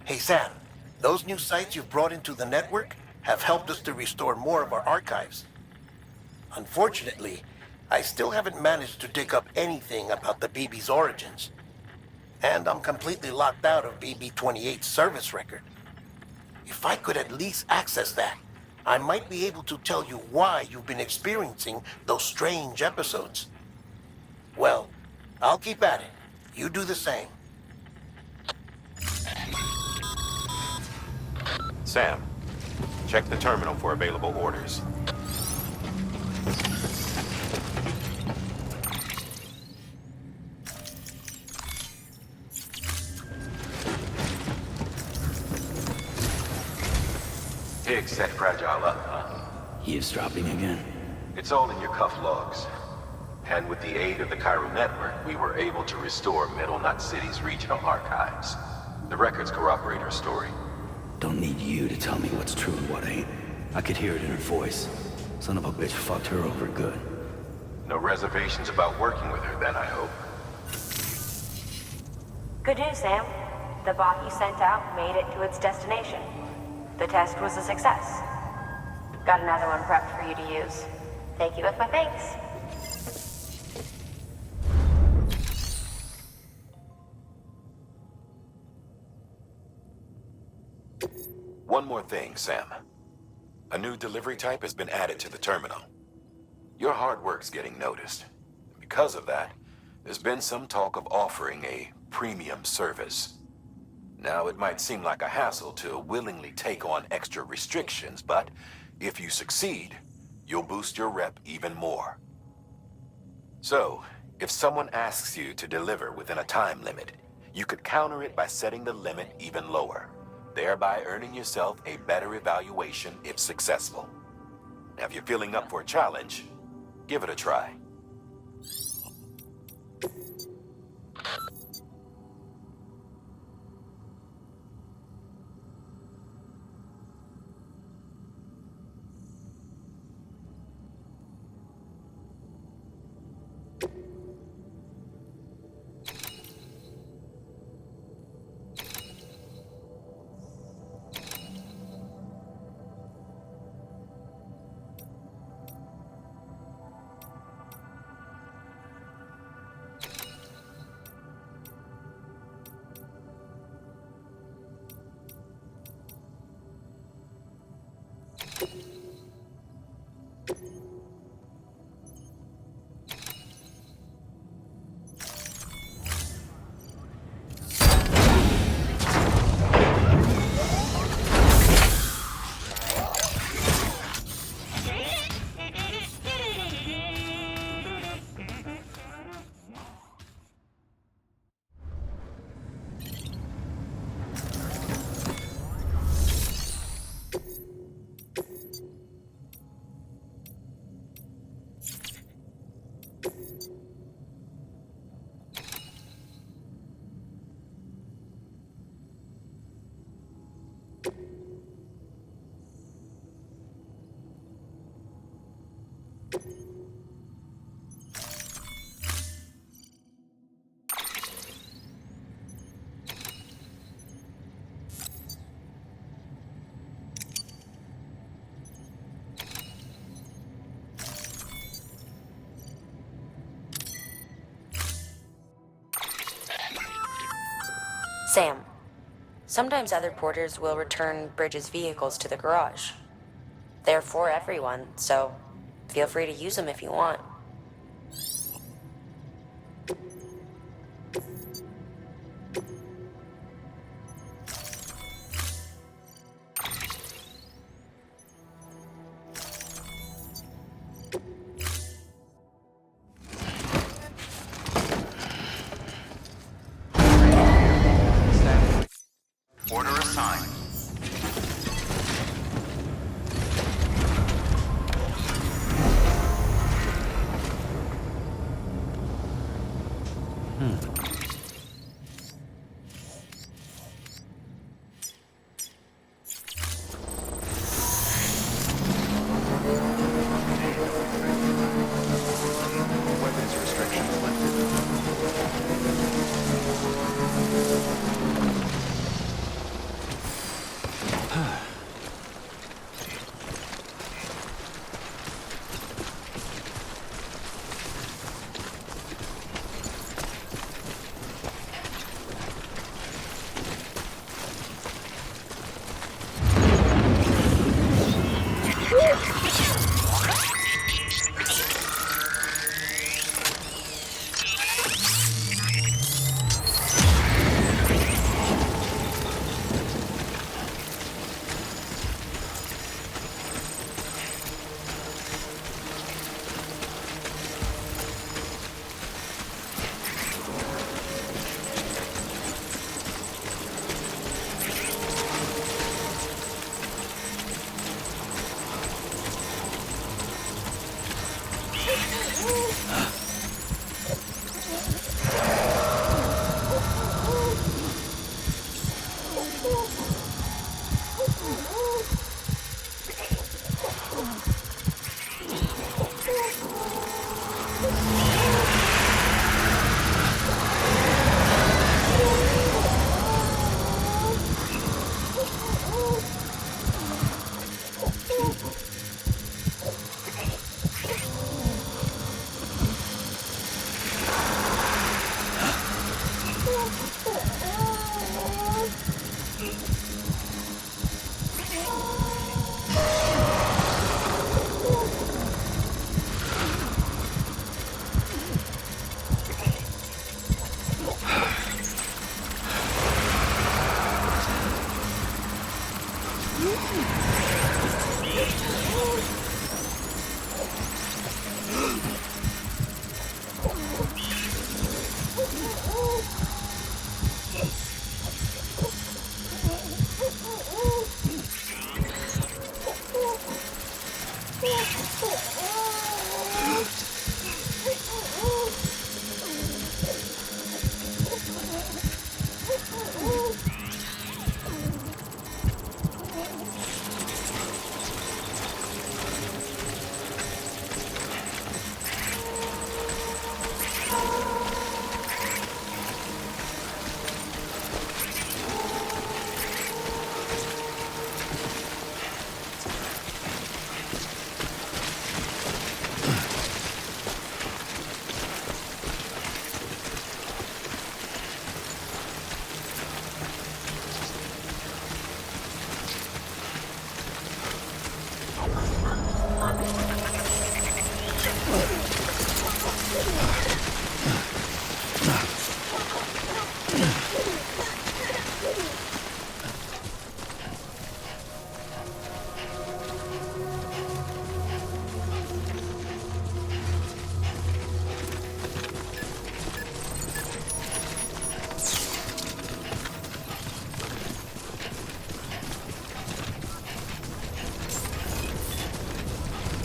Hey Sam, those new sites you've brought into the network have helped us to restore more of our archives. Unfortunately, I still haven't managed to dig up anything about the BB's origins. And I'm completely locked out of BB-28's service record. If I could at least access that, I might be able to tell you why you've been experiencing those strange episodes. Well, I'll keep at it. You do the same. Sam, check the terminal for available orders. Higgs set Fragile up, huh? Eavesdropping again. It's all in your cuff logs. And with the aid of the Cairo network, we were able to restore Middle Knot City's regional archives. The records corroborate her story. Don't need you to tell me what's true and what ain't. I could hear it in her voice. Son of a bitch fucked her over good. No reservations about working with her then, I hope. Good news, Sam. The bot you sent out made it to its destination. The test was a success. Got another one prepped for you to use. Thank you with my thanks. One more thing, Sam. A new delivery type has been added to the terminal. Your hard work's getting noticed. Because of that, there's been some talk of offering a premium service. Now, it might seem like a hassle to willingly take on extra restrictions, but if you succeed, you'll boost your rep even more. So, if someone asks you to deliver within a time limit, you could counter it by setting the limit even lower, thereby earning yourself a better evaluation if successful. Now, if you're feeling up for a challenge, give it a try. Sam, sometimes other porters will return Bridges' vehicles to the garage. They're for everyone, so feel free to use them if you want. Order assigned.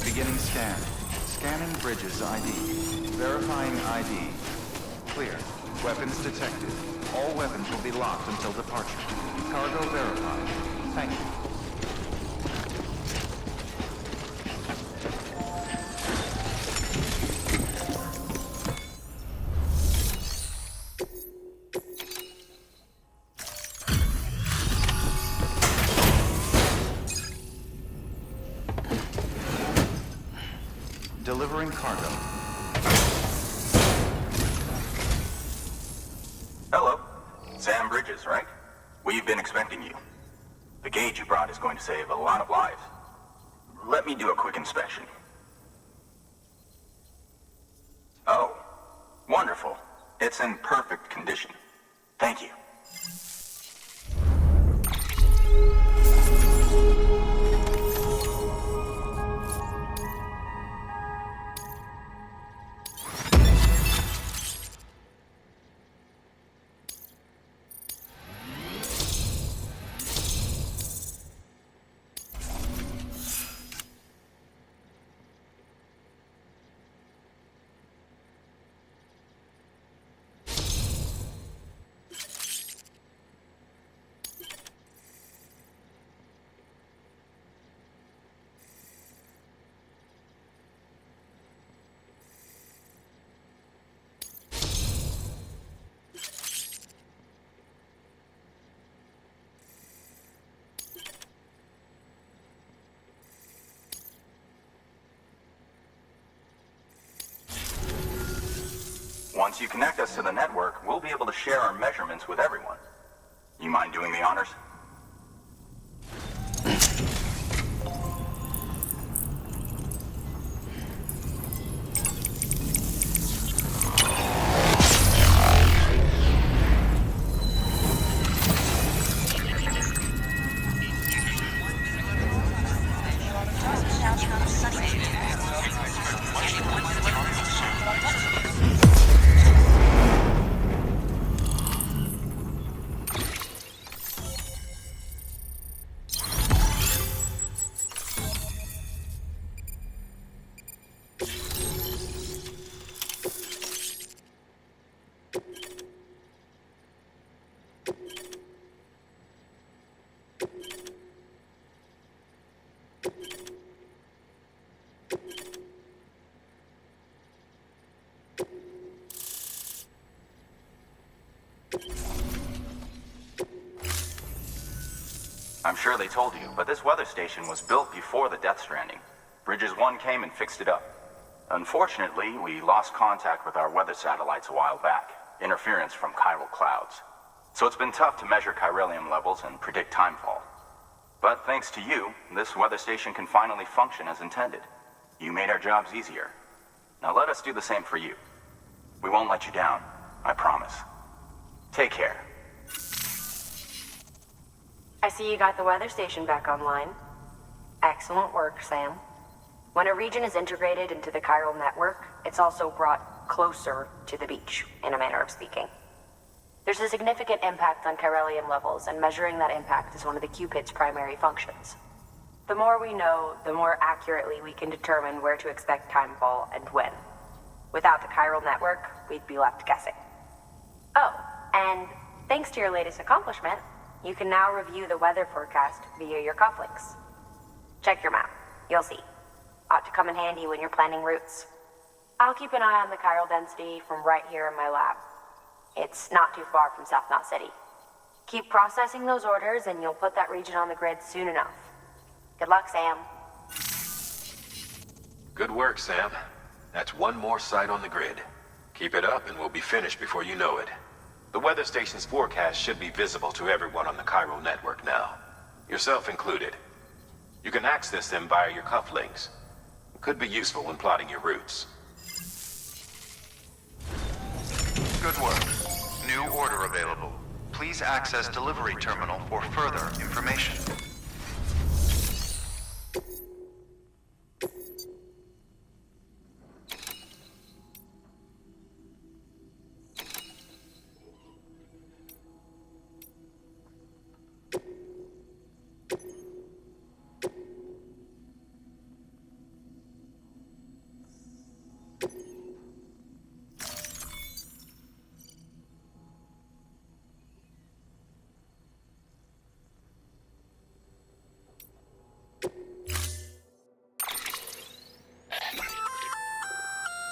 Beginning scan. Scanning Bridges ID. Verifying ID. Clear. Weapons detected. All weapons will be locked until departure. Cargo verified. Thank you. Delivering cargo. Hello. Sam Bridges, right? We've been expecting you. The gauge you brought is going to save a lot of lives. Let me do a quick inspection. Oh, wonderful. It's in perfect condition. Thank you. Once you connect us to the network, we'll be able to share our measurements with everyone. You mind doing the honors? I'm sure they told you, but this weather station was built before the Death Stranding. Bridges 1 came and fixed it up. Unfortunately, we lost contact with our weather satellites a while back. Interference from chiral clouds. So it's been tough to measure chiralium levels and predict timefall. But thanks to you, this weather station can finally function as intended. You made our jobs easier. Now let us do the same for you. We won't let you down, I promise. Take care. I see you got the weather station back online. Excellent work, Sam. When a region is integrated into the chiral network, it's also brought closer to the beach, in a manner of speaking. There's a significant impact on chiralium levels, and measuring that impact is one of the Cupid's primary functions. The more we know, the more accurately we can determine where to expect timefall and when. Without the chiral network, we'd be left guessing. Oh, and thanks to your latest accomplishment, you can now review the weather forecast via your cufflinks. Check your map. You'll see. Ought to come in handy when you're planning routes. I'll keep an eye on the chiral density from right here in my lab. It's not too far from South Knot City. Keep processing those orders and you'll put that region on the grid soon enough. Good luck, Sam. Good work, Sam. That's one more site on the grid. Keep it up and we'll be finished before you know it. The weather station's forecast should be visible to everyone on the chiral network now, yourself included. You can access them via your cufflinks. It could be useful when plotting your routes. Good work. New order available. Please access delivery terminal for further information.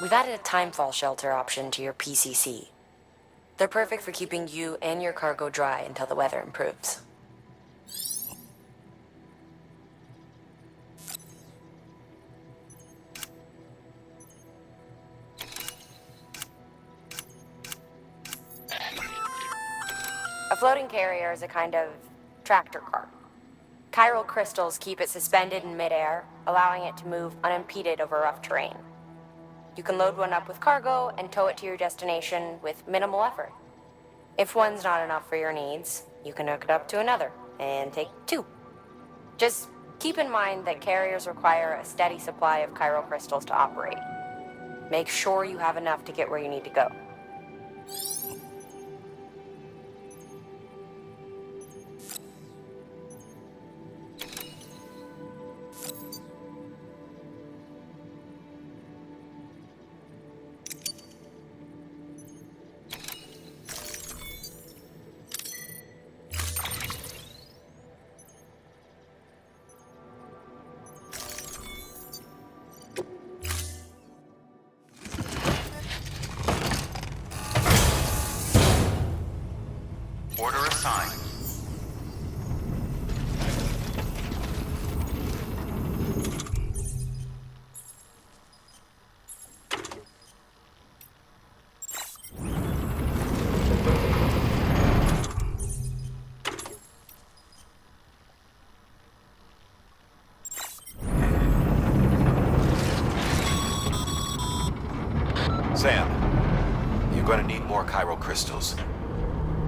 We've added a Timefall shelter option to your PCC. They're perfect for keeping you and your cargo dry until the weather improves. A floating carrier is a kind of tractor car. Chiral crystals keep it suspended in midair, allowing it to move unimpeded over rough terrain. You can load one up with cargo and tow it to your destination with minimal effort. If one's not enough for your needs, you can hook it up to another and take two. Just keep in mind that carriers require a steady supply of chiral crystals to operate. Make sure you have enough to get where you need to go. Order assigned. Sam, you're gonna need more chiral crystals.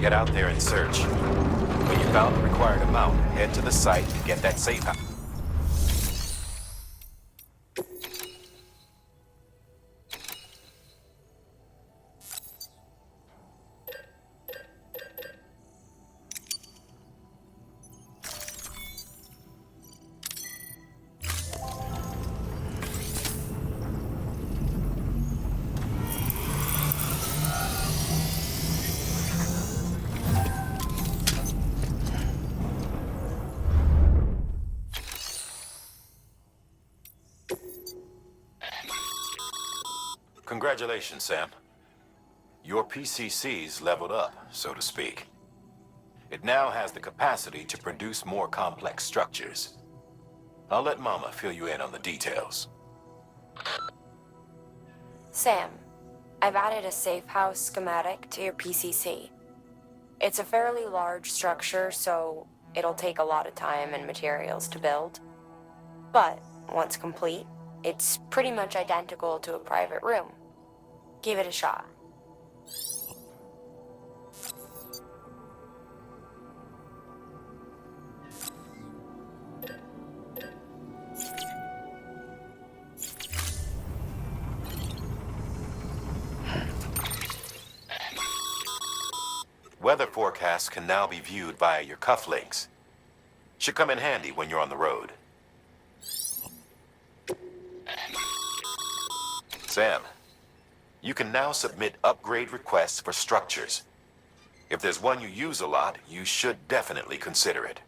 Get out there and search. When you found the required amount, head to the site and get that safe house. Congratulations, Sam. Your PCC's leveled up, so to speak. It now has the capacity to produce more complex structures. I'll let Mama fill you in on the details. Sam, I've added a safe house schematic to your PCC. It's a fairly large structure, so it'll take a lot of time and materials to build. But once complete, it's pretty much identical to a private room. Give it a shot. weather forecasts can now be viewed via your cufflinks. Should come in handy when you're on the road. Sam, you can now submit upgrade requests for structures. If there's one you use a lot, you should definitely consider it.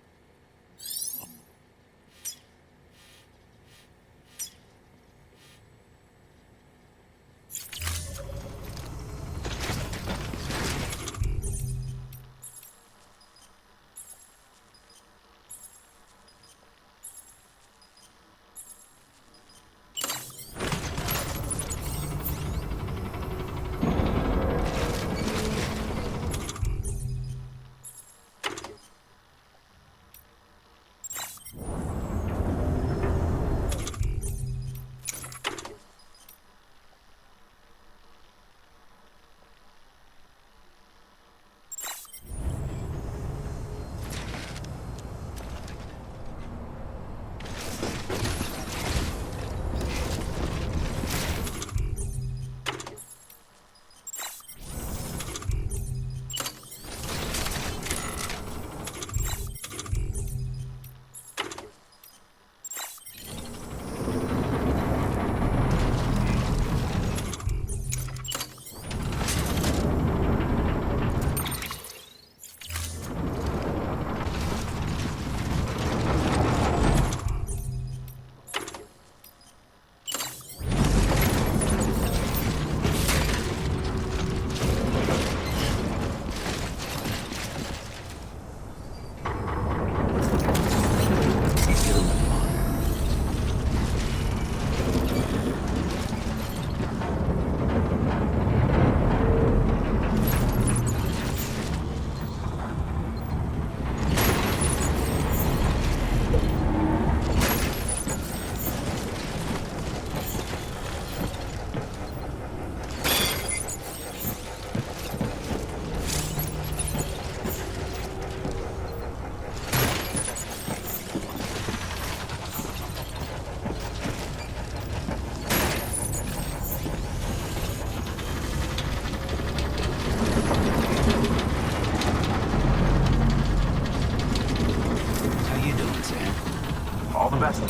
All the best.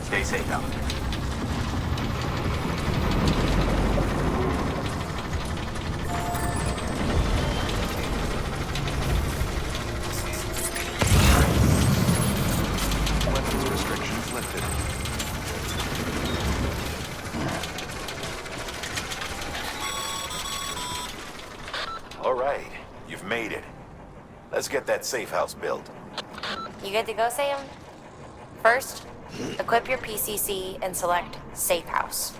Stay safe, Talon. Weapons restrictions lifted. All right, you've made it. Let's get that safe house built. You good to go, Sam? First, equip your PCC and select Safe House.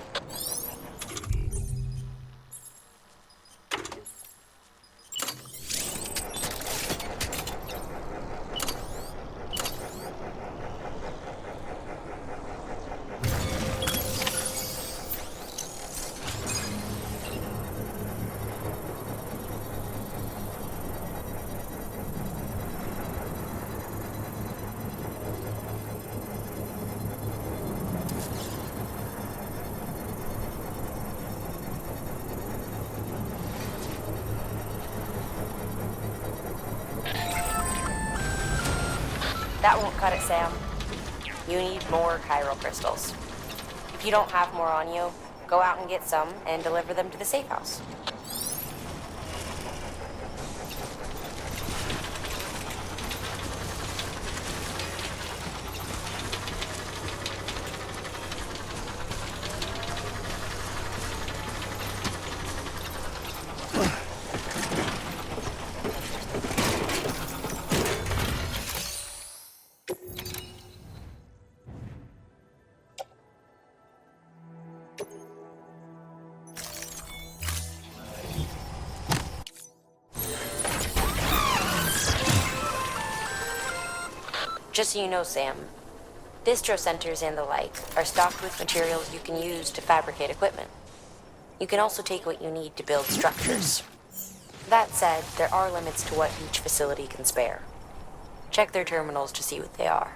That won't cut it, Sam. You need more chiral crystals. If you don't have more on you, go out and get some and deliver them to the safe house. Just so you know, Sam, distro centers and the like are stocked with materials you can use to fabricate equipment. You can also take what you need to build structures. That said, there are limits to what each facility can spare. Check their terminals to see what they are.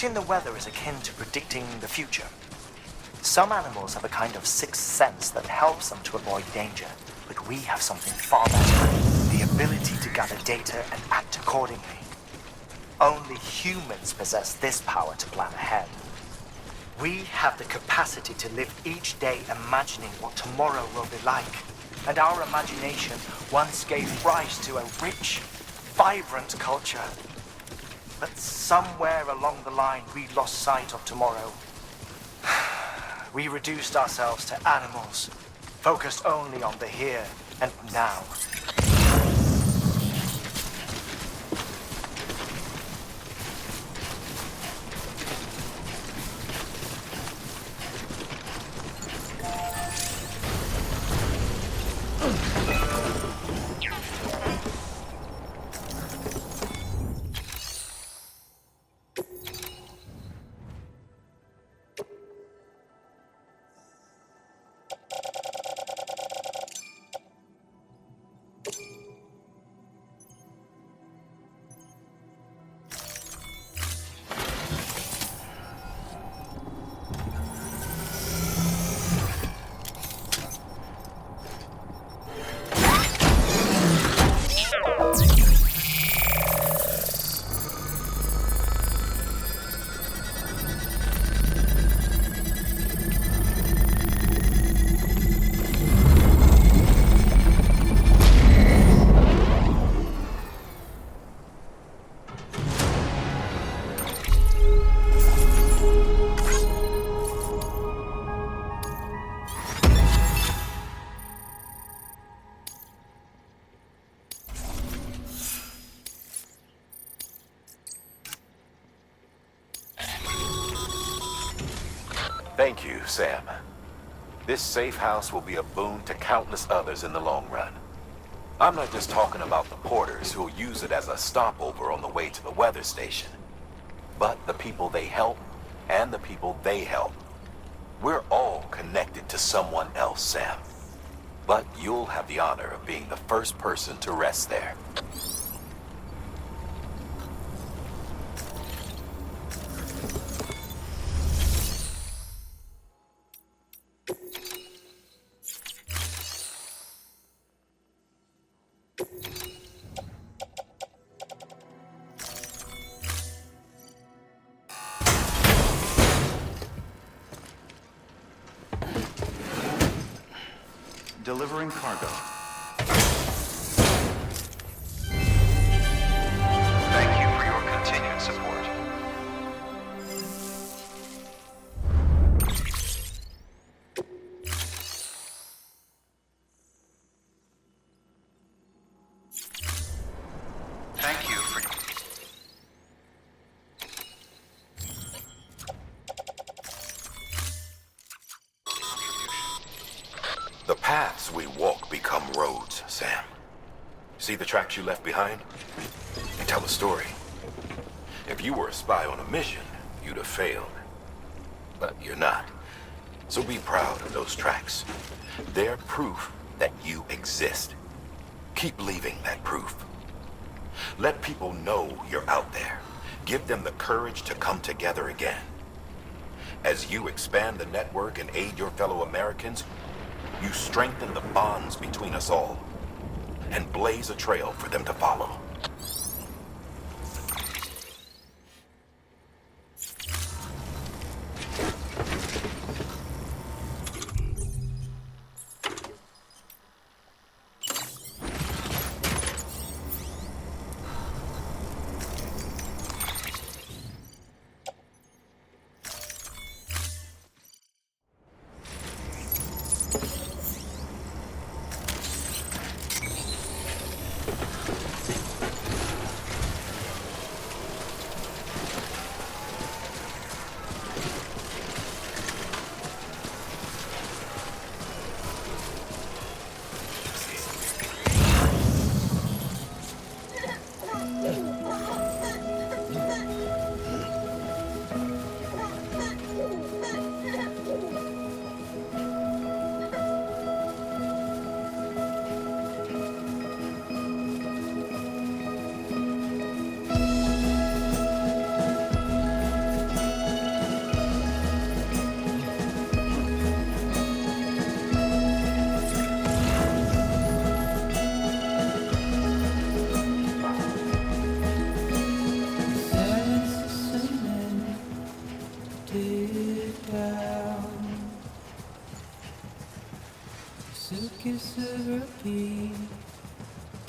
Predicting the weather is akin to predicting the future. Some animals have a kind of sixth sense that helps them to avoid danger, but we have something far better, the ability to gather data and act accordingly. Only humans possess this power to plan ahead. We have the capacity to live each day imagining what tomorrow will be like, and our imagination once gave rise to a rich, vibrant culture. But somewhere along the line we lost sight of tomorrow. We reduced ourselves to animals, focused only on the here and now. Thank you, Sam. This safe house will be a boon to countless others in the long run. I'm not just talking about the porters who'll use it as a stopover on the way to the weather station, but the people they help and the people they help. We're all connected to someone else, Sam. But you'll have the honor of being the first person to rest there. Delivering cargo. Thank you for your continued support. Thank you for... The paths we walk become roads, Sam. See the tracks you left behind? They tell a story. If you were a spy on a mission, you'd have failed. But you're not. So be proud of those tracks. They're proof that you exist. Keep leaving that proof. Let people know you're out there. Give them the courage to come together again. As you expand the network and aid your fellow Americans, you strengthen the bonds between us all, and blaze a trail for them to follow.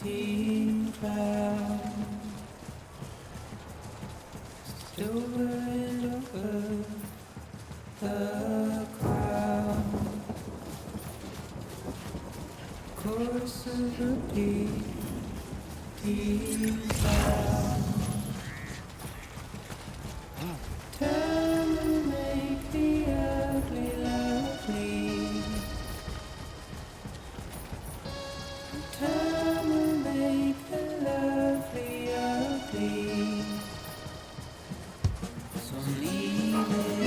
Team cloud, over and over the crowd, chorus of a deep cloud. Time will make the ugly lovely. Time will make the lovely ugly. So leave it.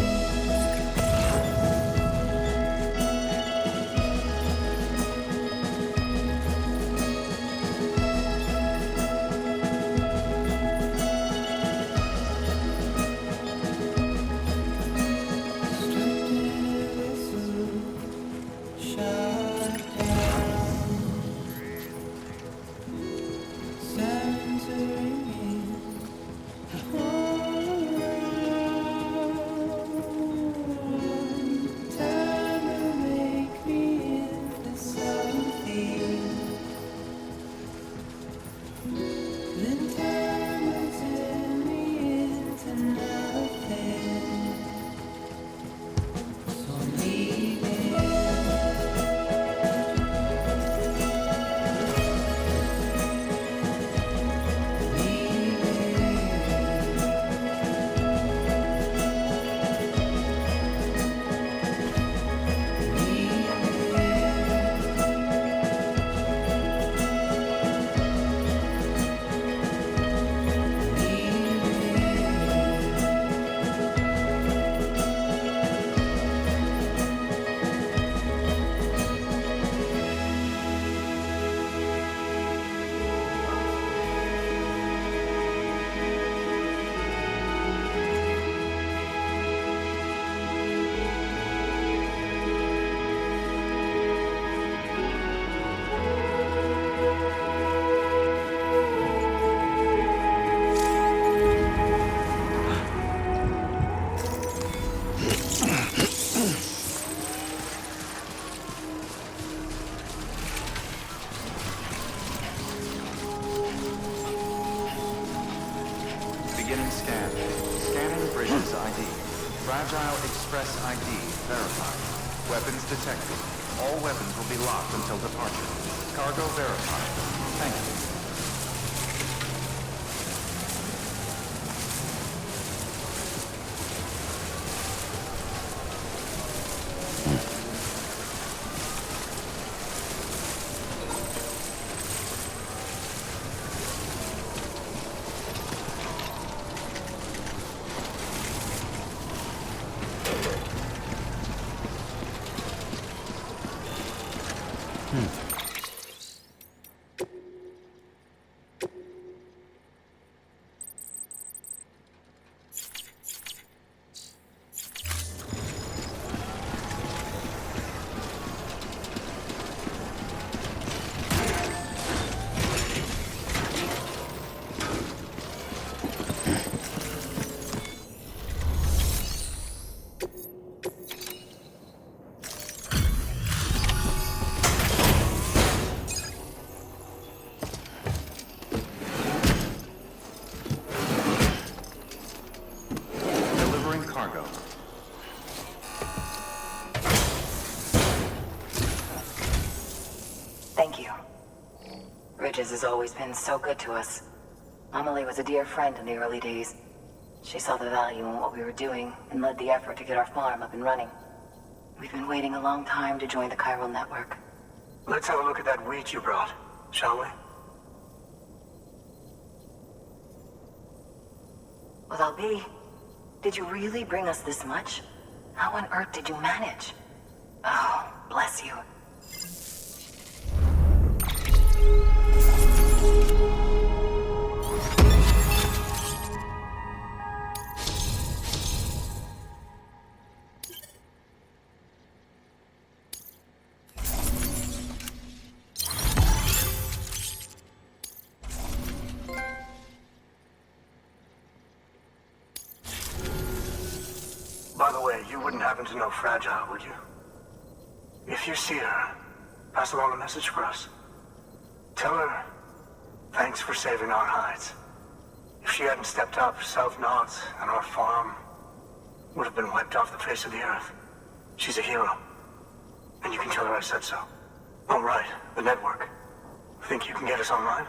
Beginning scan. Scanning bridges ID. Fragile Express ID verified. Weapons detected. All weapons will be locked until departure. Cargo verified. Thank you. Cargo. Thank you. Bridges has always been so good to us. Amelie was a dear friend in the early days. She saw the value in what we were doing and led the effort to get our farm up and running. We've been waiting a long time to join the chiral network. Let's have a look at that wheat you brought, shall we? Well, I'll be. Did you really bring us this much? How on earth did you manage? Oh, bless you. By the way, you wouldn't happen to know Fragile, would you? If you see her, pass along a message for us. Tell her Thanks for saving our hides. If she hadn't stepped up, South Knots and our farm would have been wiped off the face of the earth. She's a hero. And you can tell her I said so. All right, the network. Think you can get us online?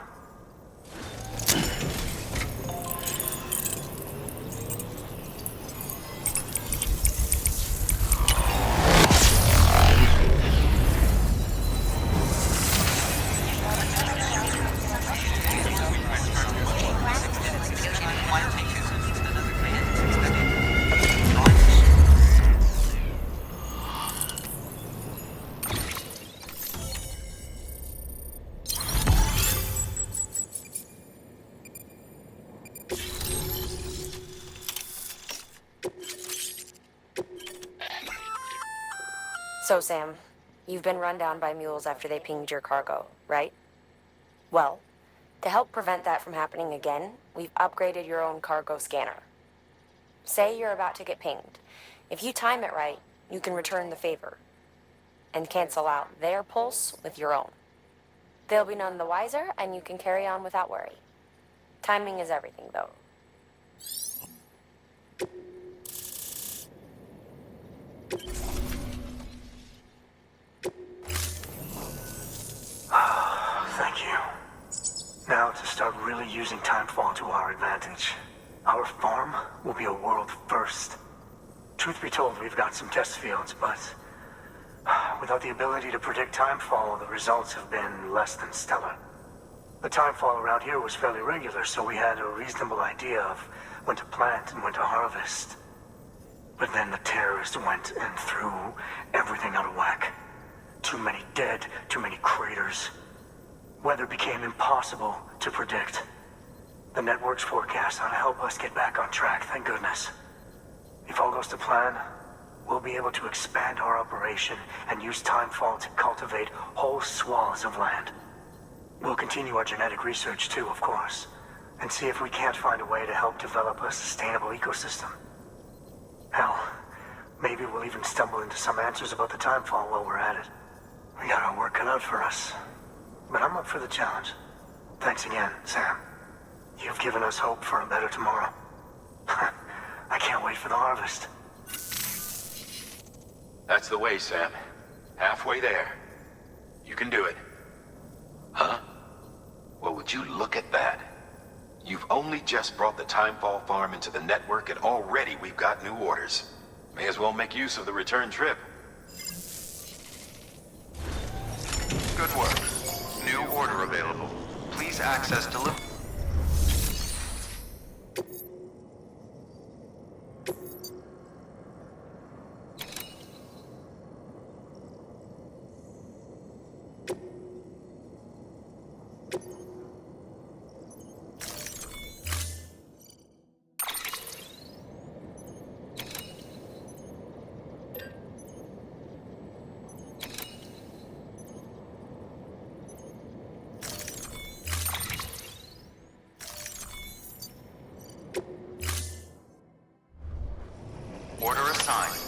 So, Sam, you've been run down by mules after they pinged your cargo, right? Well, to help prevent that from happening again, we've upgraded your own cargo scanner. Say you're about to get pinged. If you time it right, you can return the favor and cancel out their pulse with your own. They'll be none the wiser, and you can carry on without worry. Timing is everything, though. Thank you. Now to start really using Timefall to our advantage. Our farm will be a world first. Truth be told, we've got some test fields, but without the ability to predict Timefall, the results have been less than stellar. The Timefall around here was fairly regular, so we had a reasonable idea of when to plant and when to harvest. But then the terrorists went and threw everything out of whack. Too many dead, too many craters. Weather became impossible to predict. The network's forecast ought to help us get back on track, thank goodness. If all goes to plan, we'll be able to expand our operation and use Timefall to cultivate whole swaths of land. We'll continue our genetic research too, of course, and see if we can't find a way to help develop a sustainable ecosystem. Hell, maybe we'll even stumble into some answers about the Timefall while we're at it. We got our work cut out for us, but I'm up for the challenge. Thanks again, Sam. You've given us hope for a better tomorrow. I can't wait for the harvest. That's the way, Sam. Halfway there. You can do it. Huh? Well, would you look at that? You've only just brought the Timefall Farm into the network, and already we've got new orders. May as well make use of the return trip. Good work. New order available. Please access delivery. Order assigned.